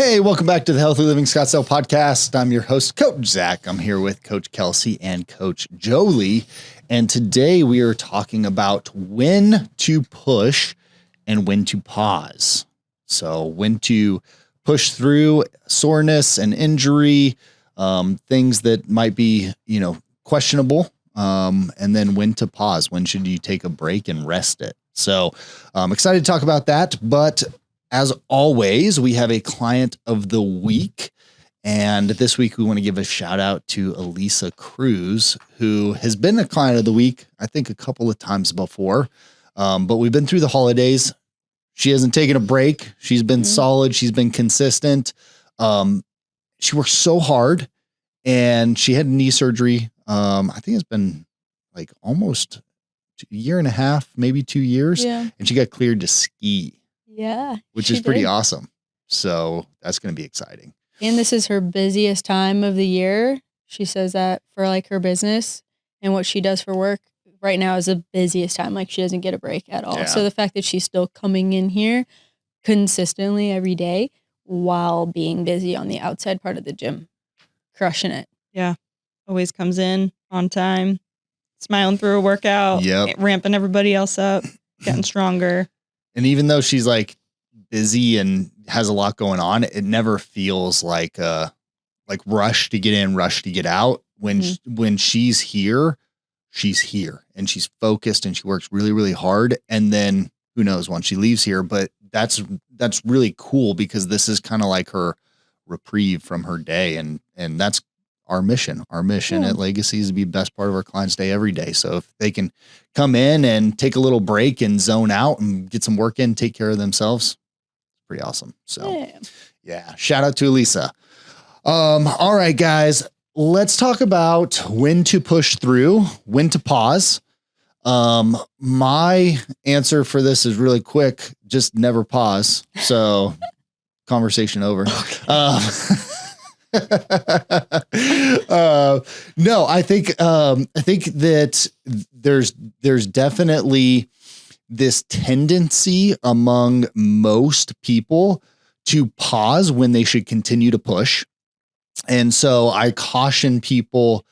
Hey, welcome back to the Healthy Living Scottsdale podcast. I'm your host, Coach Zach. I'm here with Coach Kelsey and Coach Jolie. And today we are talking about when to push and when to pause. So when to push through soreness and injury, things that might be, questionable, and then when to pause. When should you take a break and rest it? So I'm excited to talk about that, but as always, we have a client of the week. And this week, we want to give a shout out to Elisa Cruz, who has been a client of the week, I think a couple of times before. But we've been through the holidays. She hasn't taken a break. She's been solid. She's been consistent. She works so hard, and she had knee surgery. I think it's been like almost a year and a half, maybe 2 years. Yeah. And she got cleared to ski. Yeah. Which is pretty awesome. So that's going to be exciting. And this is her busiest time of the year. She says that for like her business and what she does for work right now is the busiest time. Like she doesn't get a break at all. Yeah. So the fact that she's still coming in here consistently every day while being busy on the outside part of the gym, crushing it. Yeah. Always comes in on time, smiling through a workout, ramping everybody else up, getting stronger. And even though she's like busy and has a lot going on, it never feels like rush to get in, rush to get out. When she's here and she's focused and she works really, really hard. And then who knows when she leaves here, but that's really cool because this is kind of like her reprieve from her day. And that's our mission at Legacy is to be the best part of our clients' day every day. So if they can come in and take a little break and zone out and get some work in, take care of themselves, pretty awesome. So yeah, shout out to Elisa. All right, guys, let's talk about when to push through, when to pause. My answer for this is really quick. Just never pause. So conversation over. No, I think that there's definitely this tendency among most people to pause when they should continue to push. And so I caution people,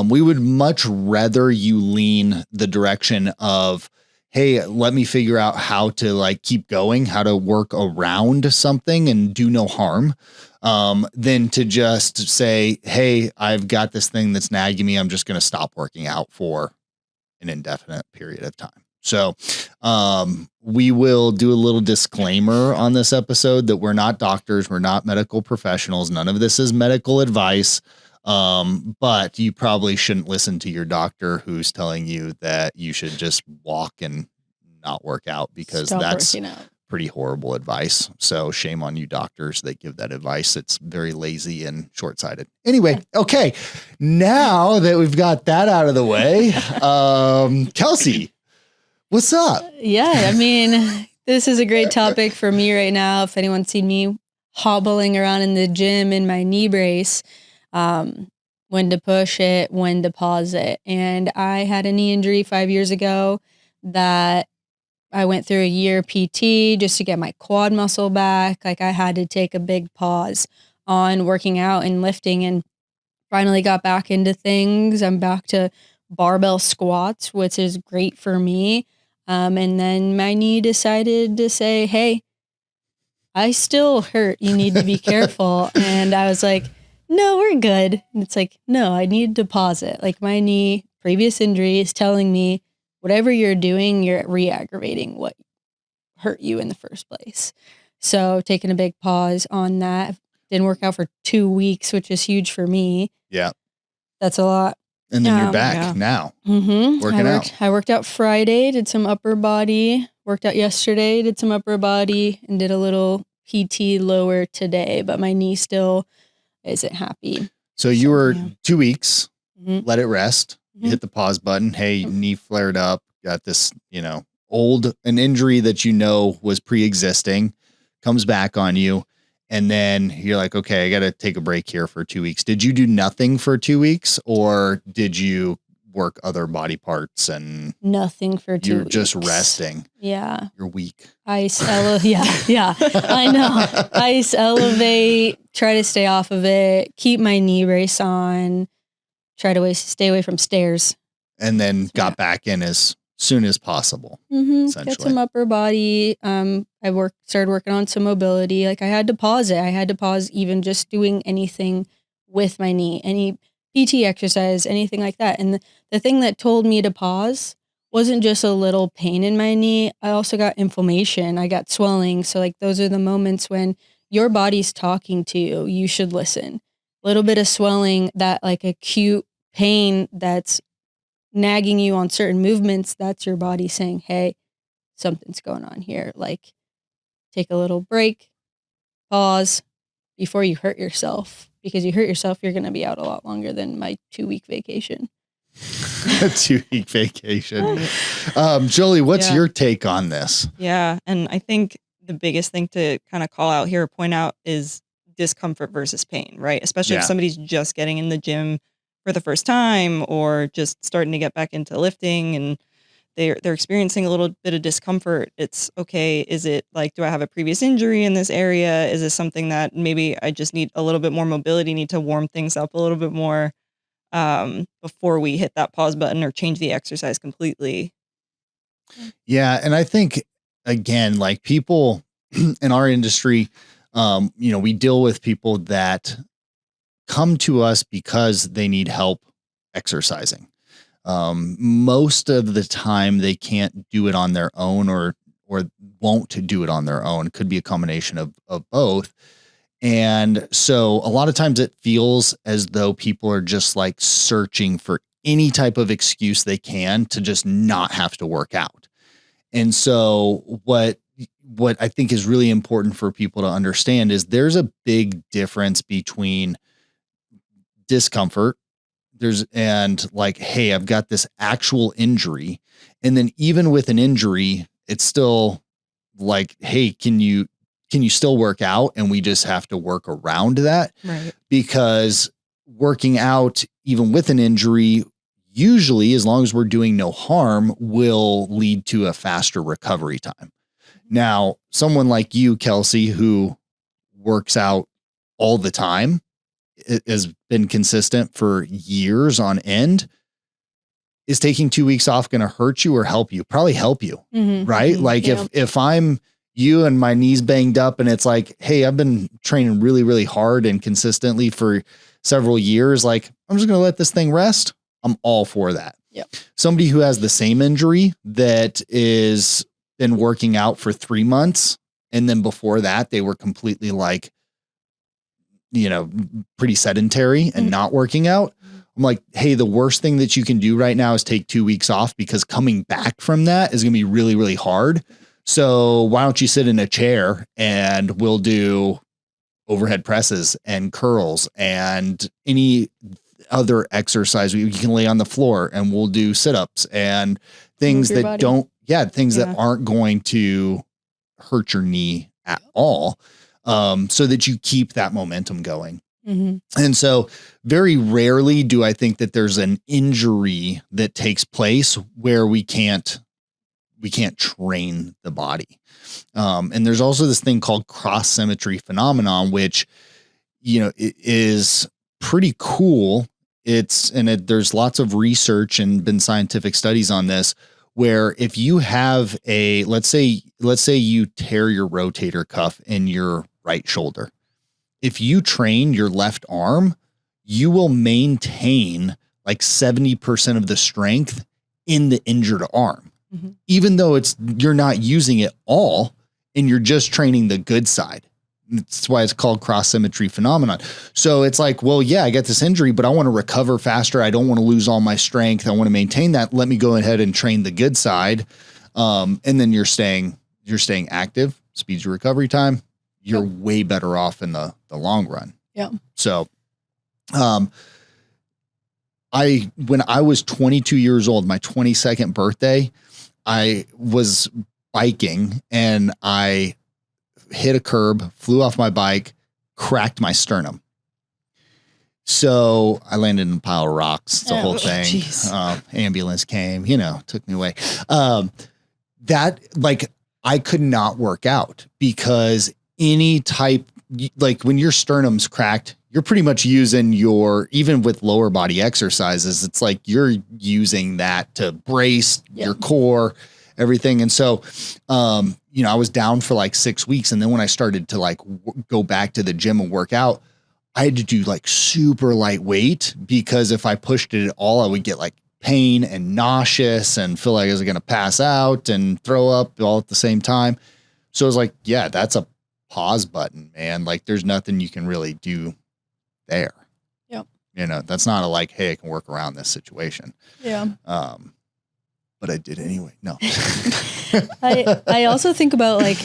we would much rather you lean the direction of, hey, let me figure out how to like keep going, how to work around something and do no harm. Than to just say, hey, I've got this thing that's nagging me. I'm just going to stop working out for an indefinite period of time. So, we will do a little disclaimer on this episode that we're not doctors. We're not medical professionals. None of this is medical advice. But you probably shouldn't listen to your doctor who's telling you that you should just walk and not work out because that's pretty horrible advice. So shame on you doctors that give that advice. It's very lazy and short-sighted. Anyway, okay. Now that we've got that out of the way, Kelsey, what's up? Yeah. I mean, this is a great topic for me right now. If anyone's seen me hobbling around in the gym in my knee brace, when to push it, when to pause it. And I had a knee injury 5 years ago that I went through a year PT just to get my quad muscle back. Like I had to take a big pause on working out and lifting and finally got back into things. I'm back to barbell squats, which is great for me. And then my knee decided to say, hey, I still hurt. You need to be careful. And I was like, no, we're good. And it's like, no, I need to pause it. Like my knee, previous injury is telling me, whatever you're doing, you're re-aggravating what hurt you in the first place. So taking a big pause on that. Didn't work out for 2 weeks, which is huge for me. Yeah. That's a lot. And then you're back now. Working out. I worked out Friday, did some upper body, worked out yesterday, did some upper body, and did a little PT lower today, but my knee still isn't happy. So you were 2 weeks, let it rest. Hit the pause button. Hey, knee flared up. Got this, an injury that was pre-existing, comes back on you. And then you're like, okay, I got to take a break here for 2 weeks. Did you do nothing for 2 weeks or did you work other body parts and nothing for 2 you're weeks. just resting. Yeah. You're weak. Yeah. I know. Ice, elevate, try to stay off of it, keep my knee brace on, try to stay away from stairs. And then got back in as soon as possible. Get some upper body. I started working on some mobility. Like I had to pause it. I had to pause even just doing anything with my knee, any PT exercise, anything like that. And the thing that told me to pause wasn't just a little pain in my knee. I also got inflammation. I got swelling. So like those are the moments when your body's talking to you. You should listen. A little bit of swelling, that like acute pain that's nagging you on certain movements, that's your body saying, hey, something's going on here. Like take a little break, pause before you hurt yourself, because you hurt yourself, you're going to be out a lot longer than my 2-week vacation. A 2-week vacation. Jolie, what's your take on this? Yeah. And I think the biggest thing to kind of call out here, point out, is discomfort versus pain, right? Especially if somebody's just getting in the gym for the first time or just starting to get back into lifting and they're experiencing a little bit of discomfort. It's okay. Is it like, do I have a previous injury in this area? Is this something that maybe I just need a little bit more mobility, need to warm things up a little bit more before we hit that pause button or change the exercise completely? Yeah. And I think, again, like people in our industry, we deal with people that come to us because they need help exercising. Most of the time they can't do it on their own or won't do it on their own. It could be a combination of both. And so a lot of times it feels as though people are just like searching for any type of excuse they can to just not have to work out. And so what I think is really important for people to understand is there's a big difference between discomfort and like, hey, I've got this actual injury. And then even with an injury, it's still like, hey, can you still work out? And we just have to work around that. Right. Because working out, even with an injury, usually, as long as we're doing no harm, will lead to a faster recovery time. Now, someone like you, Kelsey, who works out all the time, it has been consistent for years on end. Is taking 2 weeks off going to hurt you or help you? Probably help you, right? Like if I'm you and my knee's banged up and it's like, hey, I've been training really, really hard and consistently for several years. Like I'm just going to let this thing rest. I'm all for that. Yep. Somebody who has the same injury that is been working out for 3 months. And then before that, they were completely like, pretty sedentary and not working out. I'm like, hey, the worst thing that you can do right now is take 2 weeks off, because coming back from that is going to be really, really hard. So why don't you sit in a chair and we'll do overhead presses and curls and any other exercise. You can lay on the floor and we'll do sit-ups and things that that aren't going to hurt your knee at all. So that you keep that momentum going. And so very rarely do I think that there's an injury that takes place where we can't train the body. And there's also this thing called cross symmetry phenomenon, which, it is pretty cool. There's lots of research and been scientific studies on this, where if you have let's say you tear your rotator cuff in your right shoulder. If you train your left arm, you will maintain like 70% of the strength in the injured arm, even though you're not using it all and you're just training the good side. That's why it's called cross symmetry phenomenon. So it's like, well, yeah, I got this injury, but I want to recover faster. I don't want to lose all my strength. I want to maintain that. Let me go ahead and train the good side. And then you're staying active, speeds your recovery time. You're way better off in the long run. Yeah. So, when I was 22 years old, my 22nd birthday, I was biking and I hit a curb, flew off my bike, cracked my sternum. So I landed in a pile of rocks. It's a whole thing. Geez. Ambulance came, took me away. That like I could not work out because any type, like when your sternum's cracked, you're pretty much using even with lower body exercises, it's like you're using that to brace your core, everything. And so, I was down for like 6 weeks. And then when I started to like go back to the gym and work out, I had to do like super lightweight because if I pushed it at all, I would get like pain and nauseous and feel like I was going to pass out and throw up all at the same time. So I was like, yeah, that's a pause button, man. Like there's nothing you can really do there. Yep. That's not a like, hey, I can work around this situation. Yeah. But I did anyway. No. I also think about like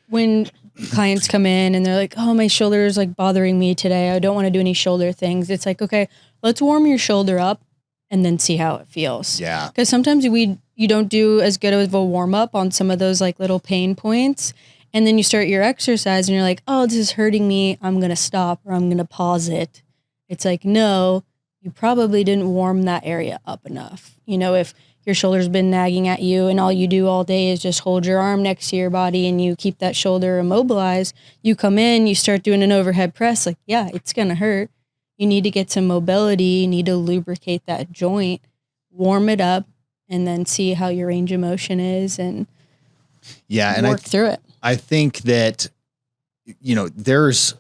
when clients come in and they're like, oh, my shoulder is like bothering me today. I don't want to do any shoulder things. It's like, okay, let's warm your shoulder up and then see how it feels. Yeah. Because sometimes you don't do as good of a warm up on some of those like little pain points. And then you start your exercise and you're like, oh, this is hurting me. I'm going to stop or I'm going to pause it. It's like, no, you probably didn't warm that area up enough. If your shoulder's been nagging at you and all you do all day is just hold your arm next to your body and you keep that shoulder immobilized, you come in, you start doing an overhead press, like, yeah, it's going to hurt. You need to get some mobility. You need to lubricate that joint, warm it up, and then see how your range of motion is and work through it. I think that, there's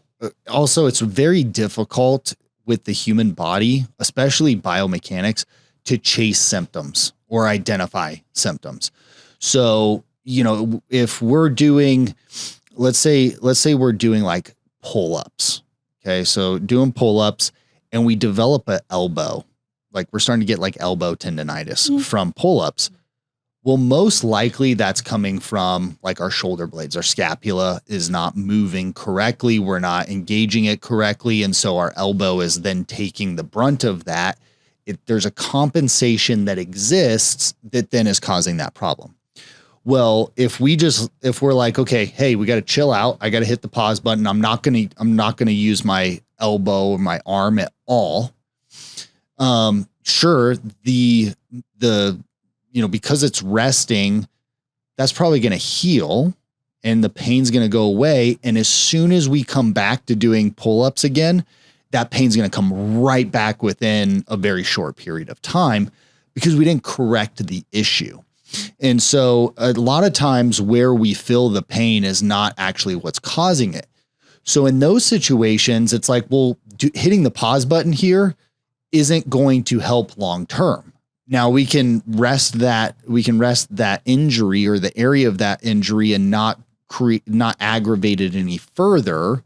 also, it's very difficult with the human body, especially biomechanics, to chase symptoms or identify symptoms. So, if we're doing, let's say we're doing like pull-ups. Okay. So doing pull-ups and we develop an elbow, like we're starting to get like elbow tendonitis from pull-ups. Well, most likely that's coming from like our shoulder blades. Our scapula is not moving correctly. We're not engaging it correctly. And so our elbow is then taking the brunt of that. There's a compensation that exists that then is causing that problem. Well, if we're like, okay, hey, we got to chill out. I got to hit the pause button. I'm not going to use my elbow or my arm at all. Sure. Because it's resting, that's probably going to heal and the pain's going to go away. And as soon as we come back to doing pull-ups again, that pain's going to come right back within a very short period of time because we didn't correct the issue. And so a lot of times where we feel the pain is not actually what's causing it. So in those situations, it's like, well, hitting the pause button here isn't going to help long-term. Now we can rest that injury or the area of that injury and not aggravate it any further.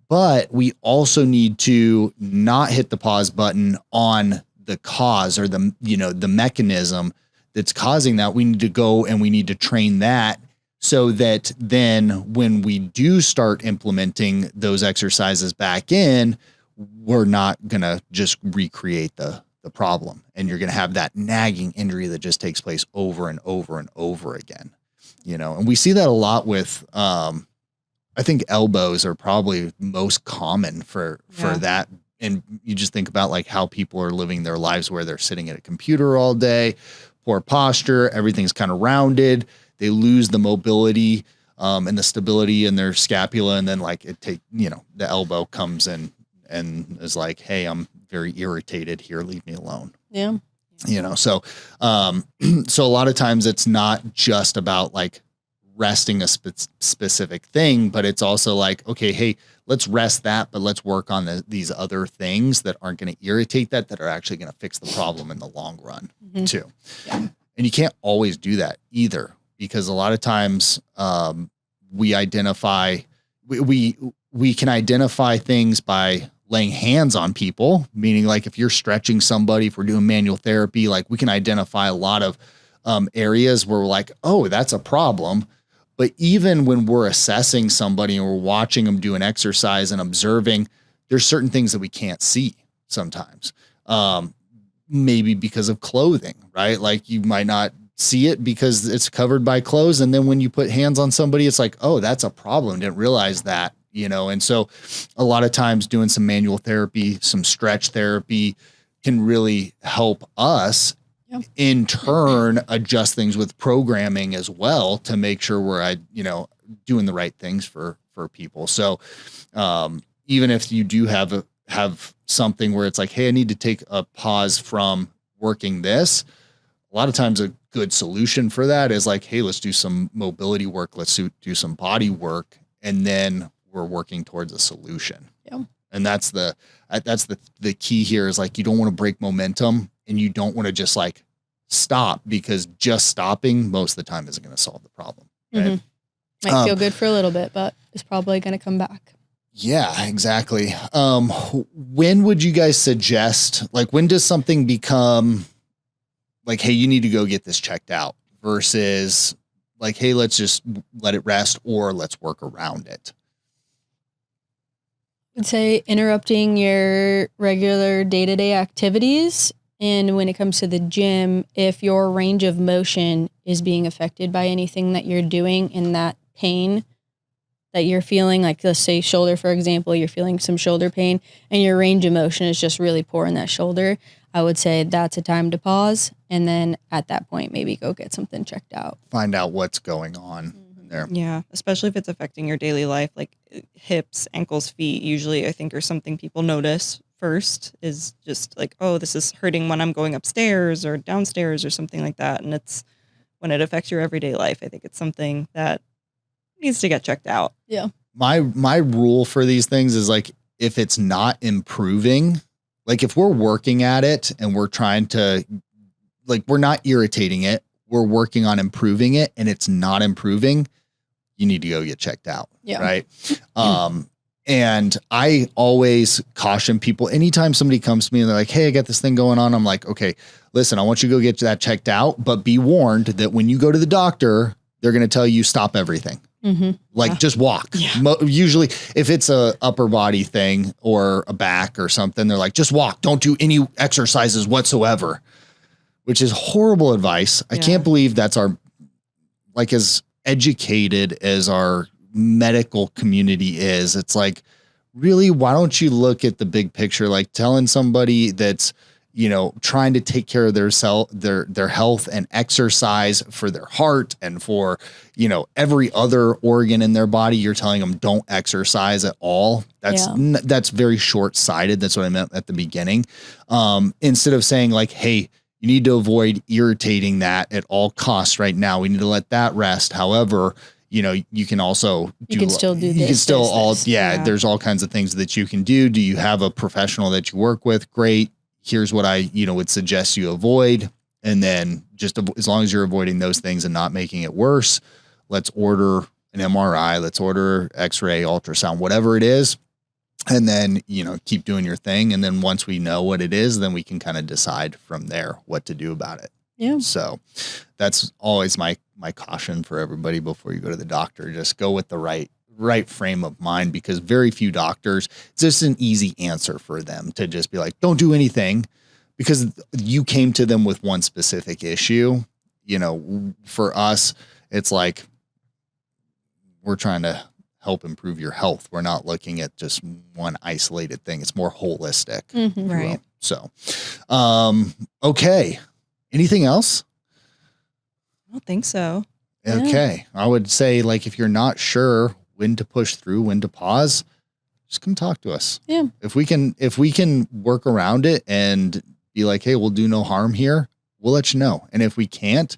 But we also need to not hit the pause button on the cause or the mechanism that's causing that. We need to go and we need to train that so that then when we do start implementing those exercises back in, we're not going to just recreate the problem. And you're going to have that nagging injury that just takes place over and over and over again, and we see that a lot with, I think elbows are probably most common for that. And you just think about like how people are living their lives where they're sitting at a computer all day, poor posture, everything's kind of rounded. They lose the mobility and the stability in their scapula. And then like the elbow comes in and is like, hey, I'm very irritated here. Leave me alone. Yeah. So a lot of times it's not just about like resting a specific thing, but it's also like, okay, hey, let's rest that, but let's work on these other things that aren't going to irritate that are actually going to fix the problem in the long run too. Yeah. And you can't always do that either, because a lot of times we can identify things by laying hands on people, meaning like if you're stretching somebody, if we're doing manual therapy, like we can identify a lot of areas where we're like, oh, that's a problem. But even when we're assessing somebody and we're watching them do an exercise and observing, there's certain things that we can't see sometimes. Maybe because of clothing, right? Like you might not see it because it's covered by clothes. And then when you put hands on somebody, it's like, oh, that's a problem. Didn't realize that And so a lot of times doing some manual therapy, some stretch therapy can really help us in turn adjust things with programming as well to make sure we're, doing the right things for people. So, even if you do have something where it's like, hey, I need to take a pause from working this, a lot of times a good solution for that is like, hey, let's do some mobility work. Let's do some body work. And then we're working towards a solution. Yeah. And that's the key here is like, you don't want to break momentum and you don't want to just like stop, because just stopping most of the time isn't going to solve the problem. Right? Might feel good for a little bit, but it's probably going to come back. Yeah, exactly. When would you guys suggest, like, when does something become like, hey, you need to go get this checked out, versus like, hey, let's just let it rest, or let's work around it? I'd say interrupting your regular day-to-day activities. And when it comes to the gym, if your range of motion is being affected by anything that you're doing, and that pain that you're feeling, like let's say shoulder, for example, you're feeling some shoulder pain and your range of motion is just really poor in that shoulder, I would say that's a time to pause. And then at that point, maybe go get something checked out. Find out what's going on there. Yeah, especially if it's affecting your daily life, like hips, ankles, feet, usually I think are something people notice first, is just like, oh, this is hurting when I'm going upstairs or downstairs or something like that. And it's when it affects your everyday life, I think it's something that needs to get checked out. Yeah. My rule for these things is like, if it's not improving, like if we're working at it and we're trying to, like, we're not irritating it, we're working on improving it and it's not improving, you need to go get checked out. Yeah. Right. And I always caution people anytime somebody comes to me and they're like, hey, I got this thing going on. I'm like, okay, listen, I want you to go get that checked out, but be warned that when you go to the doctor, they're going to tell you stop everything. Just walk. Yeah. Usually if it's a upper body thing or a back or something, they're like, just walk. Don't do any exercises whatsoever, which is horrible advice. I can't believe that's like, as educated as our medical community is. It's like, really, why don't you look at the big picture? Like telling somebody that's, trying to take care of their health and exercise for their heart and for, every other organ in their body, you're telling them don't exercise at all. That's very short-sighted. That's what I meant at the beginning. Instead of saying like, hey, you need to avoid irritating that at all costs right now. We need to let that rest. However, you can also there's all kinds of things that you can do. Do you have a professional that you work with? Great. Here's what I, would suggest you avoid. And then just as long as you're avoiding those things and not making it worse, let's order an MRI, let's order X-ray, ultrasound, whatever it is. And then, keep doing your thing. And then once we know what it is, then we can kind of decide from there what to do about it. Yeah. So that's always my caution for everybody before you go to the doctor. Just go with the right frame of mind, because very few doctors, it's just an easy answer for them to just be like, don't do anything, because you came to them with one specific issue. For us, it's like, we're trying to help improve your health. We're not looking at just one isolated thing. It's more holistic. Right. So, okay. Anything else? I don't think so. Okay. Yeah. I would say, like, if you're not sure when to push through, when to pause, just come talk to us. Yeah. If we can work around it and be like, hey, we'll do no harm here, we'll let you know. And if we can't,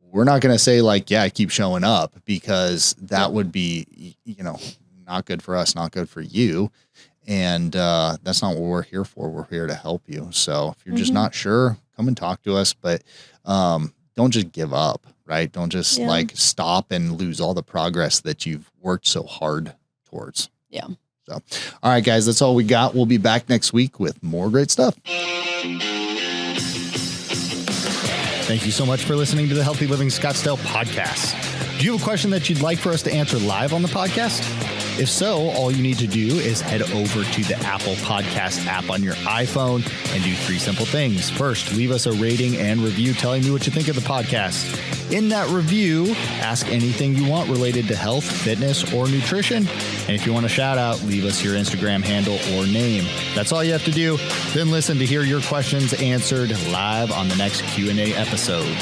we're not going to say like, yeah, keep showing up, because that would be, not good for us, not good for you. And that's not what we're here for. We're here to help you. So if you're just not sure, come and talk to us, but don't just give up, right? Don't just like stop and lose all the progress that you've worked so hard towards. Yeah. So, all right, guys, that's all we got. We'll be back next week with more great stuff. Thank you so much for listening to the Healthy Living Scottsdale podcast. Do you have a question that you'd like for us to answer live on the podcast? If so, all you need to do is head over to the Apple Podcast app on your iPhone and do 3 simple things. First, leave us a rating and review telling me what you think of the podcast. In that review, ask anything you want related to health, fitness, or nutrition. And if you want a shout out, leave us your Instagram handle or name. That's all you have to do. Then listen to hear your questions answered live on the next Q&A episode.